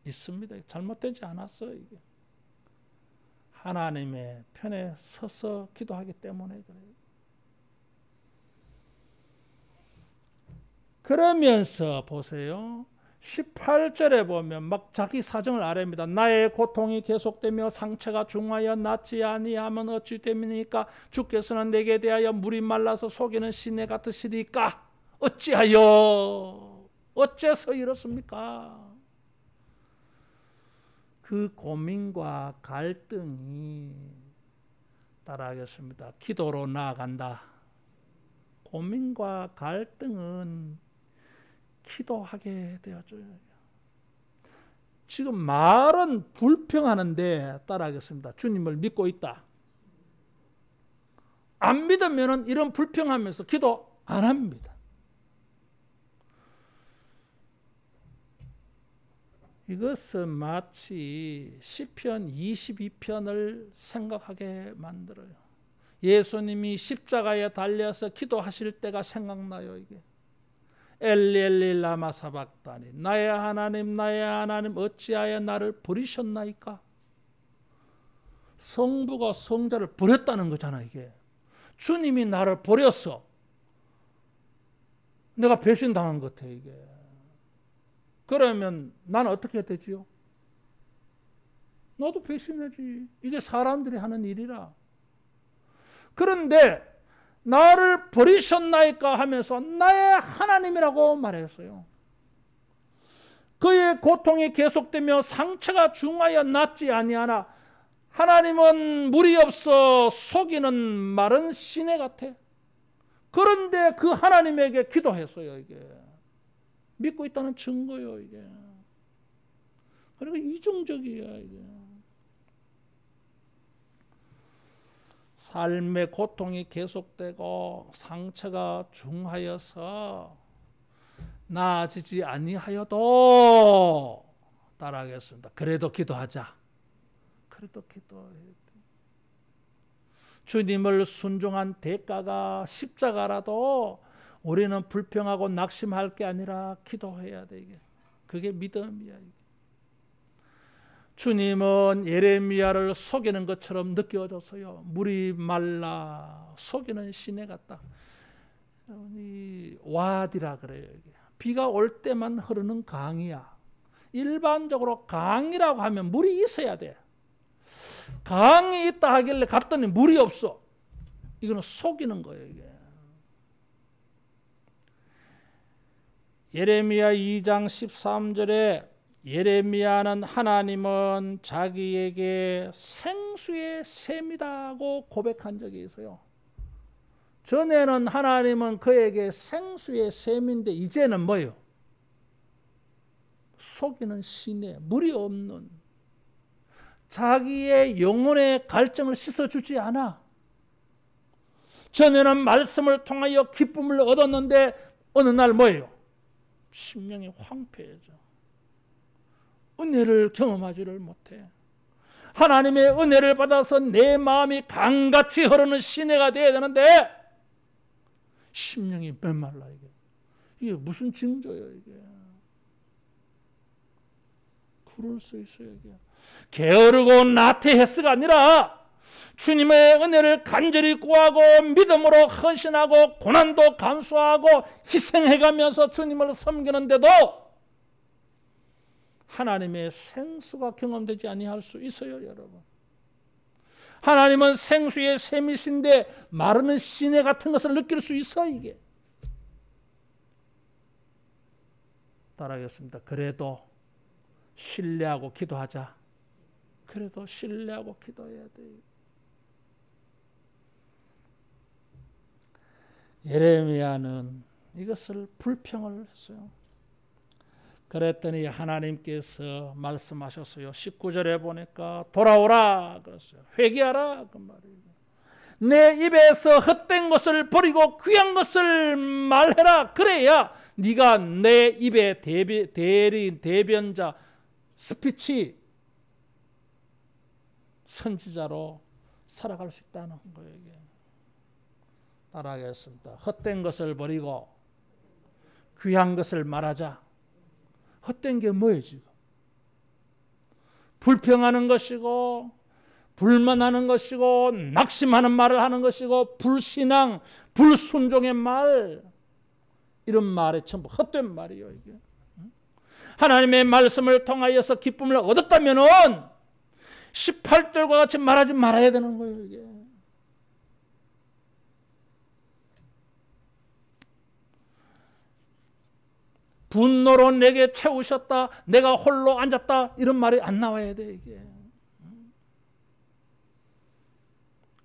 있습니다. 잘못되지 않았어요, 이게. 하나님의 편에 서서 기도하기 때문에 그래요. 그러면서 보세요. 18절에 보면 막 자기 사정을 아뢰입니다. 나의 고통이 계속되며 상처가 중하여 낫지 아니하면 어찌 됨이니까? 주께서는 내게 대하여 물이 말라서 속이는 시내 같으시리까? 어찌하여? 어째서 이렇습니까? 그 고민과 갈등이 따라하겠습니다. 기도로 나아간다. 고민과 갈등은 기도하게 되어줘요. 지금 말은 불평하는데 따라하겠습니다. 주님을 믿고 있다. 안 믿으면 이런 불평하면서 기도 안 합니다. 이것은 마치 시편 22편을 생각하게 만들어요. 예수님이 십자가에 달려서 기도하실 때가 생각나요. 이게 엘리 엘리 라마 사박다니, 나의 하나님 어찌하여 나를 버리셨나이까? 성부가 성자를 버렸다는 거잖아. 이게 주님이 나를 버렸어. 내가 배신당한 것 같아. 이게 그러면 난 어떻게 되지요? 나도 배신하지. 이게 사람들이 하는 일이라. 그런데 나를 버리셨나이까 하면서 나의 하나님이라고 말했어요. 그의 고통이 계속되며 상처가 중하여 낫지 아니하나 하나님은 물이 없어 속이는 마른 시내 같아. 그런데 그 하나님에게 기도했어요. 이게 믿고 있다는 증거요. 이게 그리고 이중적이야. 이게 삶의 고통이 계속되고 상처가 중하여서 나아지지 아니하여도 따라하겠습니다. 그래도 기도하자. 그래도 기도해야 돼. 주님을 순종한 대가가 십자가라도 우리는 불평하고 낙심할 게 아니라 기도해야 돼. 이게. 그게 믿음이야. 이게. 주님은 예레미야를 속이는 것처럼 느껴졌어요. 물이 말라 속이는 시내 같다. 이 와디라 그래요. 이게. 비가 올 때만 흐르는 강이야. 일반적으로 강이라고 하면 물이 있어야 돼. 강이 있다 하길래 갔더니 물이 없어. 이거는 속이는 거예요. 이게. 예레미야 2장 13절에 예레미야는 하나님은 자기에게 생수의 샘이라고 고백한 적이 있어요. 전에는 하나님은 그에게 생수의 샘인데 이제는 뭐예요? 속이는 시내, 물이 없는, 자기의 영혼의 갈증을 씻어주지 않아. 전에는 말씀을 통하여 기쁨을 얻었는데 어느 날 뭐예요? 심령이 황폐해져. 은혜를 경험하지를 못해. 하나님의 은혜를 받아서 내 마음이 강같이 흐르는 시내가 되어야 되는데 심령이 메말라. 이게 무슨 징조예요 이게. 그럴 수 있어요. 이게. 게으르고 나태해서가 아니라 주님의 은혜를 간절히 구하고 믿음으로 헌신하고 고난도 감수하고 희생해가면서 주님을 섬기는데도 하나님의 생수가 경험되지 아니할 수 있어요, 여러분. 하나님은 생수의 샘이신데 마르는 시내 같은 것을 느낄 수 있어, 이게. 따라하겠습니다. 그래도 신뢰하고 기도하자. 그래도 신뢰하고 기도해야 돼요. 예레미야는 이것을 불평을 했어요. 그랬더니 하나님께서 말씀하셨어요. 19절에 보니까 돌아오라 그랬어요. 회개하라 그 말이에요. 내 입에서 헛된 것을 버리고 귀한 것을 말해라. 그래야 네가 내 입의 대변자 스피치 선지자로 살아갈 수 있다는 거예요. 이게. 따라하겠습니다. 헛된 것을 버리고 귀한 것을 말하자. 헛된 게 뭐예요 지금? 불평하는 것이고 불만하는 것이고 낙심하는 말을 하는 것이고 불신앙, 불순종의 말, 이런 말이 전부 헛된 말이에요. 이게. 하나님의 말씀을 통하여서 기쁨을 얻었다면은 18절과 같이 말하지 말아야 되는 거예요. 이게. 분노로 내게 채우셨다, 내가 홀로 앉았다, 이런 말이 안 나와야 돼 이게.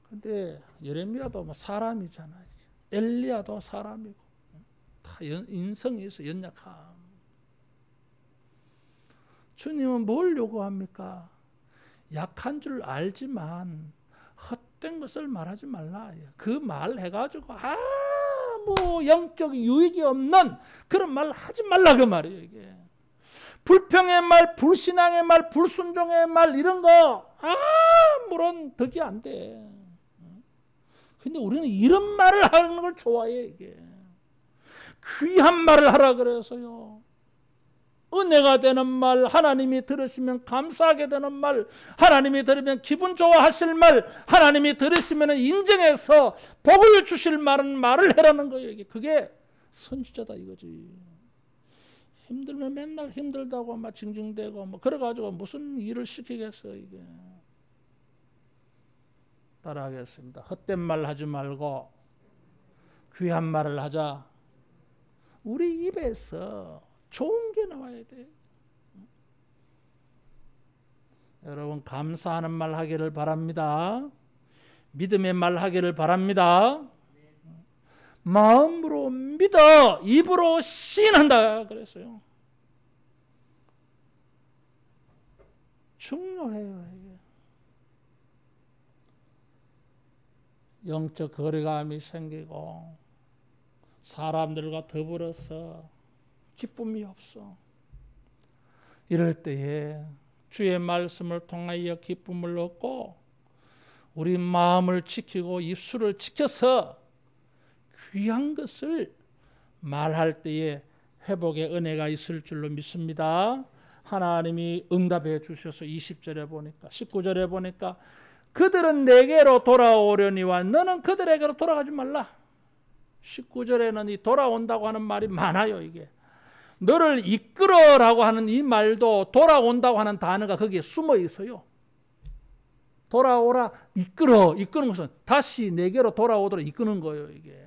근데 예레미야도 뭐 사람이잖아요. 엘리야도 사람이고 다 인성이 있어. 연약함. 주님은 뭘 요구합니까? 약한 줄 알지만 헛된 것을 말하지 말라. 그 말 해가지고 아무 영적 유익이 없는 그런 말 하지 말라 그 말이에요. 이게. 불평의 말, 불신앙의 말, 불순종의 말, 이런 거 아무런 덕이 안 돼. 근데 우리는 이런 말을 하는 걸 좋아해. 이게. 귀한 말을 하라 그래서요. 은혜가 되는 말, 하나님이 들으시면 감사하게 되는 말, 하나님이 들으면 기분 좋아하실 말, 하나님이 들으시면 인정해서 복을 주실 말을 해라는 거예요. 그게 선지자다 이거지. 힘들면 맨날 힘들다고 막 징징대고 뭐 그래가지고 무슨 일을 시키겠어 이게. 따라하겠습니다. 헛된 말 하지 말고 귀한 말을 하자. 우리 입에서 좋은 게 나와야 돼. 여러분 감사하는 말 하기를 바랍니다. 믿음의 말 하기를 바랍니다. 마음으로 믿어 입으로 시인한다 그랬어요. 중요해요. 이게. 영적 거리감이 생기고 사람들과 더불어서 기쁨이 없어. 이럴 때에 주의 말씀을 통하여 기쁨을 얻고 우리 마음을 지키고 입술을 지켜서 귀한 것을 말할 때에 회복의 은혜가 있을 줄로 믿습니다. 하나님이 응답해 주셔서 20절에 보니까 19절에 보니까 그들은 내게로 돌아오려니와 너는 그들에게로 돌아가지 말라. 19절에는 이 돌아온다고 하는 말이 많아요. 이게 너를 이끌어라고 하는 이 말도 돌아온다고 하는 단어가 거기에 숨어 있어요. 돌아오라, 이끄는 것은 다시 내게로 돌아오도록 이끄는 거예요. 이게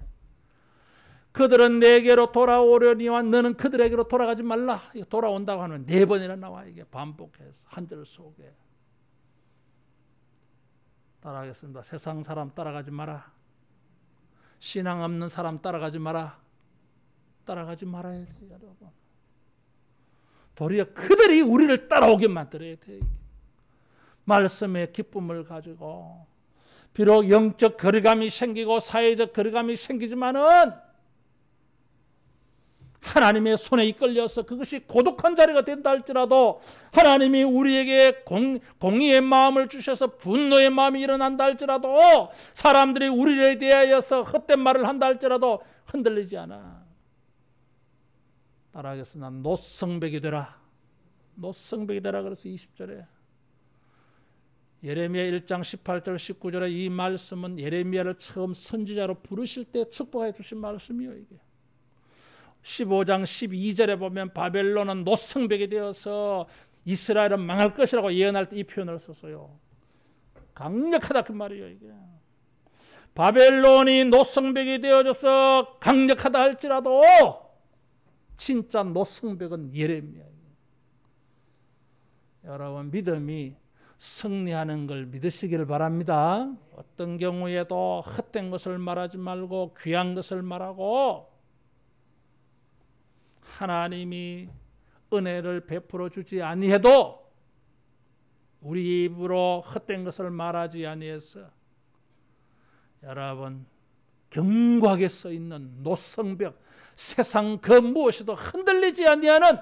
그들은 내게로 돌아오려니와 너는 그들에게로 돌아가지 말라. 돌아온다고 하면 4번이나 나와. 이게 반복해서 한 절 속에. 따라하겠습니다. 세상 사람 따라가지 마라. 신앙 없는 사람 따라가지 마라. 따라가지 말아야 돼요, 여러분. 도리어 그들이 우리를 따라오게 만들어야 돼요. 말씀의 기쁨을 가지고 비록 영적 거리감이 생기고 사회적 거리감이 생기지만은 하나님의 손에 이끌려서 그것이 고독한 자리가 된다 할지라도 하나님이 우리에게 공의의 마음을 주셔서 분노의 마음이 일어난다 할지라도 사람들이 우리에 대하여서 헛된 말을 한다 할지라도 흔들리지 않아. 따라하겠습니다. 노성백이 되라. 노성백이 되라. 그래서 20절에 예레미야 1장 18절 19절에 이 말씀은 예레미야를 처음 선지자로 부르실 때 축복해 주신 말씀이에요. 이게 15장 12절에 보면 바벨론은 노성백이 되어서 이스라엘은 망할 것이라고 예언할 때 이 표현을 썼어요. 강력하다 그 말이에요. 이게 바벨론이 노성백이 되어져서 강력하다 할지라도 진짜 노성백은 예레미야예요. 여러분 믿음이 승리하는 걸 믿으시기를 바랍니다. 어떤 경우에도 헛된 것을 말하지 말고 귀한 것을 말하고 하나님이 은혜를 베풀어 주지 아니해도 우리 입으로 헛된 것을 말하지 아니해서 여러분 견고하게 써 있는 노성벽 세상 그 무엇이도 흔들리지 아니하는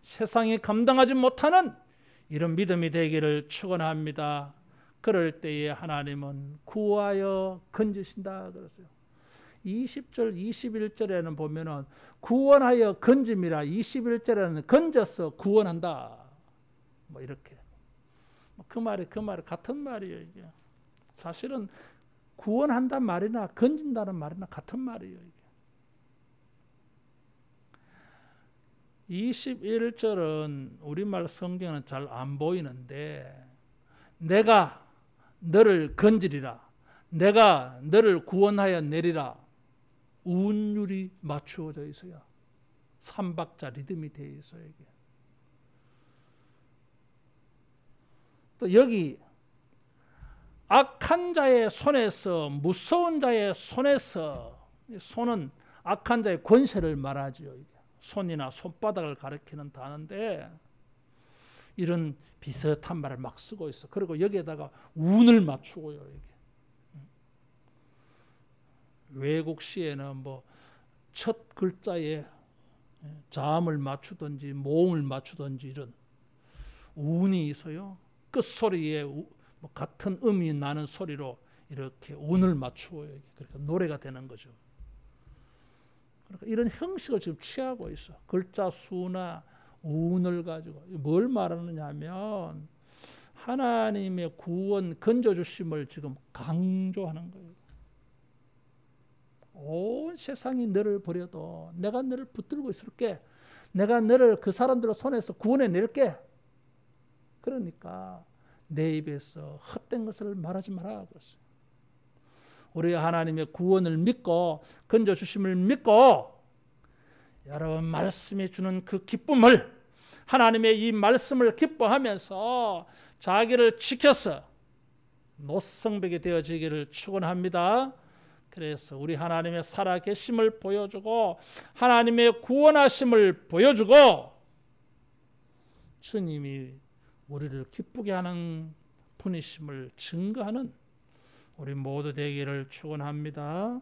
세상이 감당하지 못하는 이런 믿음이 되기를 축원합니다. 그럴 때에 하나님은 구하여 건지신다 그랬어요. 20절 21절에는 보면은 구원하여 건짐이라 21절에는 건져서 구원한다. 뭐 이렇게 그 말이 같은 말이에요. 이게 사실은 구원한다는 말이나 건진다는 말이나 같은 말이에요. 이게 21절은 우리말 성경은 잘 안 보이는데 내가 너를 건지리라 내가 너를 구원하여 내리라 운율이 맞추어져 있어요. 3박자 리듬이 되어 있어요. 이게. 또 여기 악한 자의 손에서 무서운 자의 손에서 손은 악한 자의 권세를 말하지요. 손이나 손바닥을 가리키는 단어인데 이런 비슷한 말을 막 쓰고 있어. 그리고 여기에다가 운을 맞추고요. 이게. 외국 시에는 뭐 첫 글자에 자음을 맞추든지 모음을 맞추든지 이런 운이 있어요. 끝소리에 같은 음이 나는 소리로 이렇게 운을 맞추어요. 그러니까 노래가 되는 거죠. 그러니까 이런 형식을 지금 취하고 있어. 글자 수나 운을 가지고 뭘 말하느냐 하면 하나님의 구원 건져주심을 지금 강조하는 거예요. 온 세상이 너를 버려도 내가 너를 붙들고 있을게. 내가 너를 그 사람들의 손에서 구원해 낼게. 그러니까 내 입에서 헛된 것을 말하지 마라 그랬어요. 우리 하나님의 구원을 믿고 건져주심을 믿고 여러분 말씀이 주는 그 기쁨을 하나님의 이 말씀을 기뻐하면서 자기를 지켜서 노성백이 되어지기를 축원합니다. 그래서 우리 하나님의 살아계심을 보여주고 하나님의 구원하심을 보여주고 주님이 우리를 기쁘게 하는 분이심을 증거하는 우리 모두 되기를 축원합니다.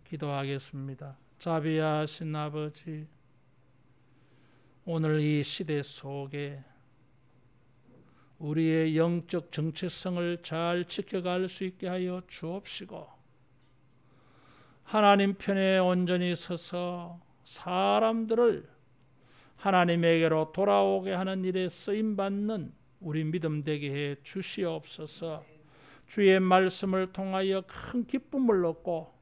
기도하겠습니다. 자비하신 아버지, 오늘 이 시대 속에 우리의 영적 정체성을 잘 지켜갈 수 있게 하여 주옵시고, 하나님 편에 온전히 서서 사람들을 하나님에게로 돌아오게 하는 일에 쓰임받는 우리 믿음 되게 해 주시옵소서. 주의 말씀을 통하여 큰 기쁨을 얻고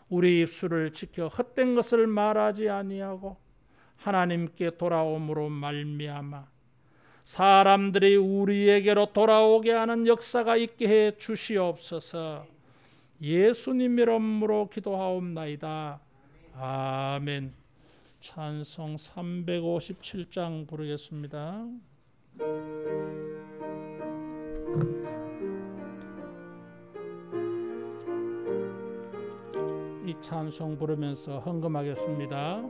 우리 입술을 지켜 헛된 것을 말하지 아니하고 하나님께 돌아옴으로 말미암아 사람들이 우리에게로 돌아오게 하는 역사가 있게 해 주시옵소서. 예수님 이름으로 기도하옵나이다. 아멘. 찬송 357장 부르겠습니다. 이 찬송 부르면서 헌금하겠습니다.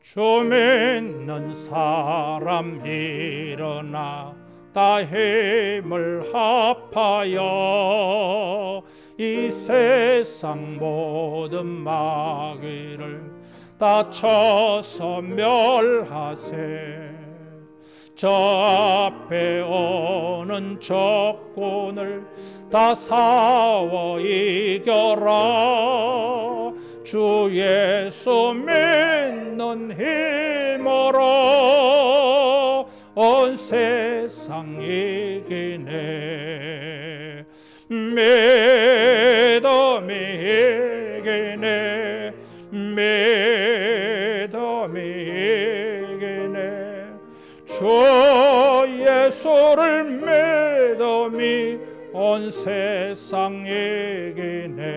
주 믿는 사람 일어나 다 힘을 합하여 이 세상 모든 마귀를 다 쳐서 멸하세. 저 앞에 오는 적군을 다 싸워 이겨라. 주 예수 믿는 힘으로 온 세상 이기네. 믿음이 이기네. 믿음이 이기네. 주 예수를 믿음이 온 세상 이기네.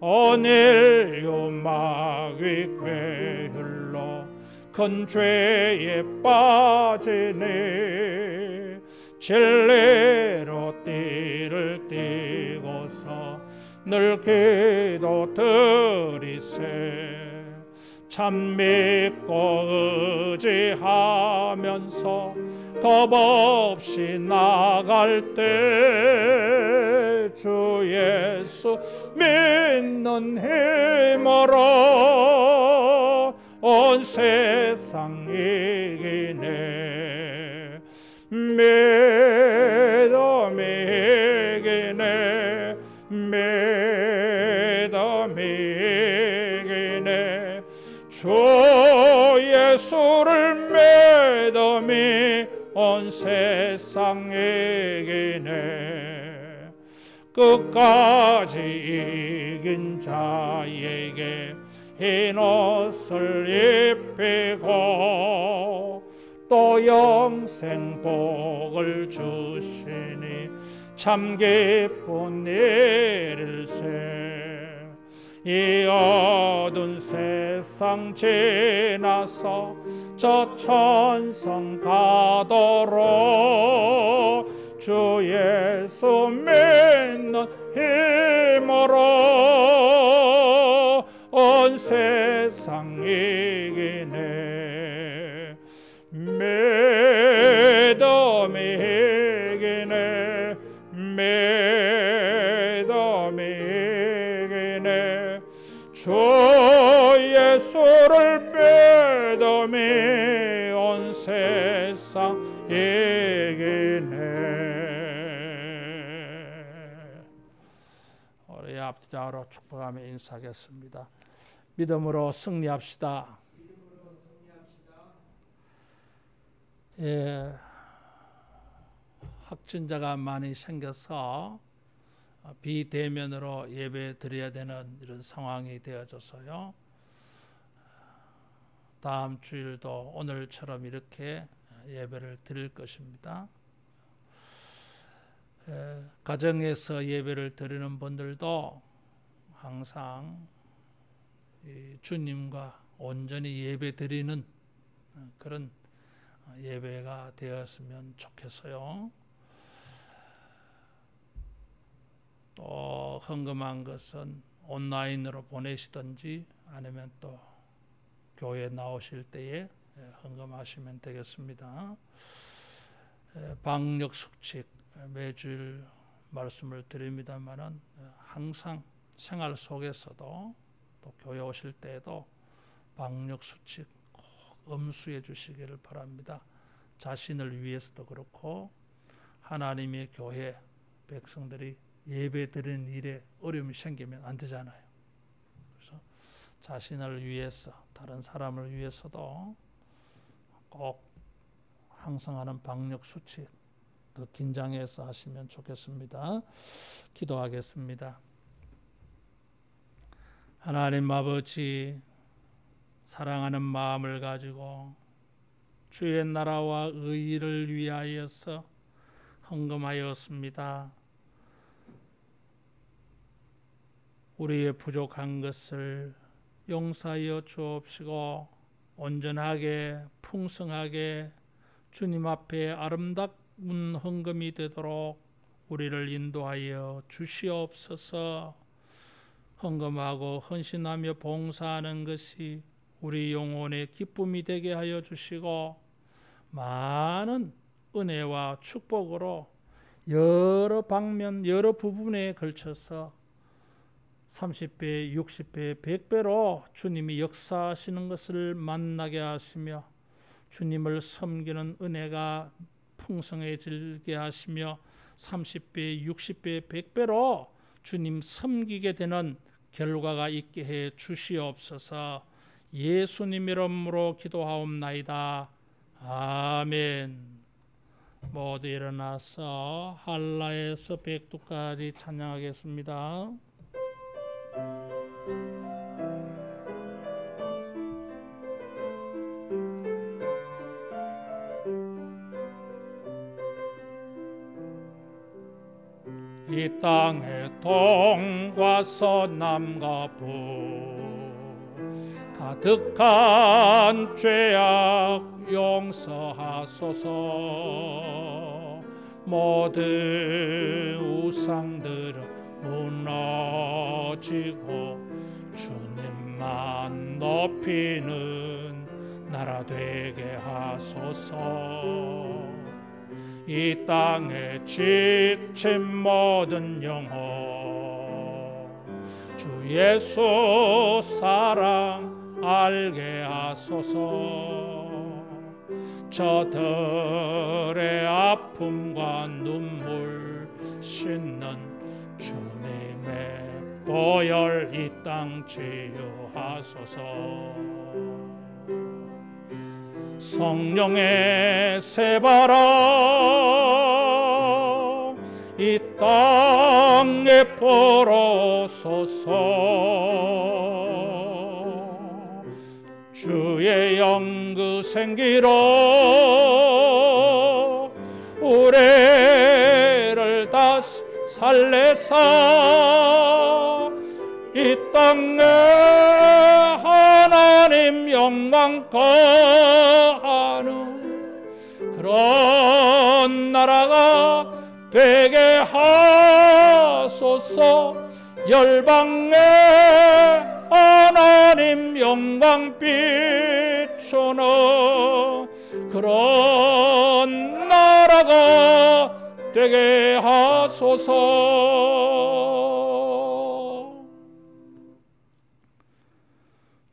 온 인류 마귀 꾀흘러 큰 죄에 빠지네. 진리로 띠를 띠고서 늘 기도 드리세. 참 믿고 의지하면서 겁 없이 나갈 때 주 예수 믿는 힘으로 온 세상 이기네. 믿음이 이기네. 믿음이 이기네. 주 예수를 믿음이 온 세상 이기네. 끝까지 이긴 자에게 흰 옷을 입히고 또 영생 복을 주시니 참 기쁜 일일세. 이 어두운 세상 지나서 저 천성 가도록 주 예수 믿는 힘으로 온 세상 이기네. 믿음이 이기네. 믿음이 이기네. 주 예수를 믿음이 온 세상 이기네. 우리 앞뒤로 축복하며 인사하겠습니다. 믿음으로 승리합시다. 예, 확진자가 많이 생겨서 비대면으로 예배 드려야 되는 이런 상황이 되어져서요. 다음 주일도 오늘처럼 이렇게 예배를 드릴 것입니다. 가정에서 예배를 드리는 분들도 항상 주님과 온전히 예배 드리는 그런 예배가 되었으면 좋겠어요. 또 헌금한 것은 온라인으로 보내시든지 아니면 또 교회 나오실 때에 헌금하시면 되겠습니다. 방역 수칙 매주일 말씀을 드립니다만은 항상 생활 속에서도 또 교회 오실 때에도 방역 수칙 꼭 엄수해 주시기를 바랍니다. 자신을 위해서도 그렇고 하나님의 교회 백성들이 예배 드리는 일에 어려움이 생기면 안 되잖아요. 그래서 자신을 위해서 다른 사람을 위해서도 꼭 항상 하는 방역 수칙 더 긴장해서 하시면 좋겠습니다. 기도하겠습니다. 하나님 아버지, 사랑하는 마음을 가지고 주의 나라와 의를 위하여서 헌금하였습니다. 우리의 부족한 것을 용서하여 주옵시고 온전하게 풍성하게 주님 앞에 아름다운 헌금이 되도록 우리를 인도하여 주시옵소서. 헌금하고 헌신하며 봉사하는 것이 우리 영혼의 기쁨이 되게 하여 주시고 많은 은혜와 축복으로 여러 방면 여러 부분에 걸쳐서 30배, 60배, 100배로 주님이 역사하시는 것을 만나게 하시며 주님을 섬기는 은혜가 풍성해지게 하시며 30배, 60배, 100배로 주님 섬기게 되는 결과가 있게 해 주시옵소서. 예수님 이름으로 기도하옵나이다. 아멘. 모두 일어나서 할라에서 백두까지 찬양하겠습니다. 이 땅의 동과 서남과 북 가득한 죄악 용서하소서. 모든 우상들은 무너지고 주님만 높이는 나라 되게 하소서. 이 땅에 지친 모든 영혼 주 예수 사랑 알게 하소서. 저들의 아픔과 눈물 씻는 주님의 보혈 이 땅 치유하소서. 성령의 새바람 이 땅에 불어소서. 주의 영그 생기로 우리를 다시 살래사 이 땅에 하나님 영광 거하는 그런 나라가 되게 하소서. 열방에 하나님 영광 비추는 그런 나라가 되게 하소서.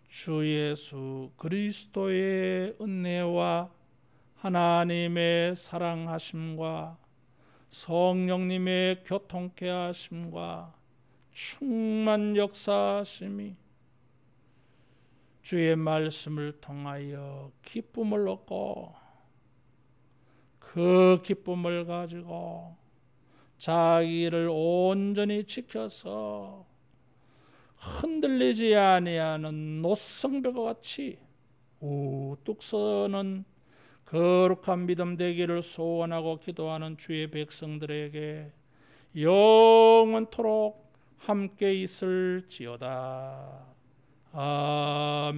주 예수 그리스도의 은혜와 하나님의 사랑하심과 성령님의 교통케 하심과 충만 역사하심이 주의 말씀을 통하여 기쁨을 얻고 그 기쁨을 가지고 자기를 온전히 지켜서 흔들리지 아니하는 노성벽과 같이 우뚝 서는 거룩한 믿음 되기를 소원하고 기도하는 주의 백성들에게 영원토록 함께 있을지어다. 아멘.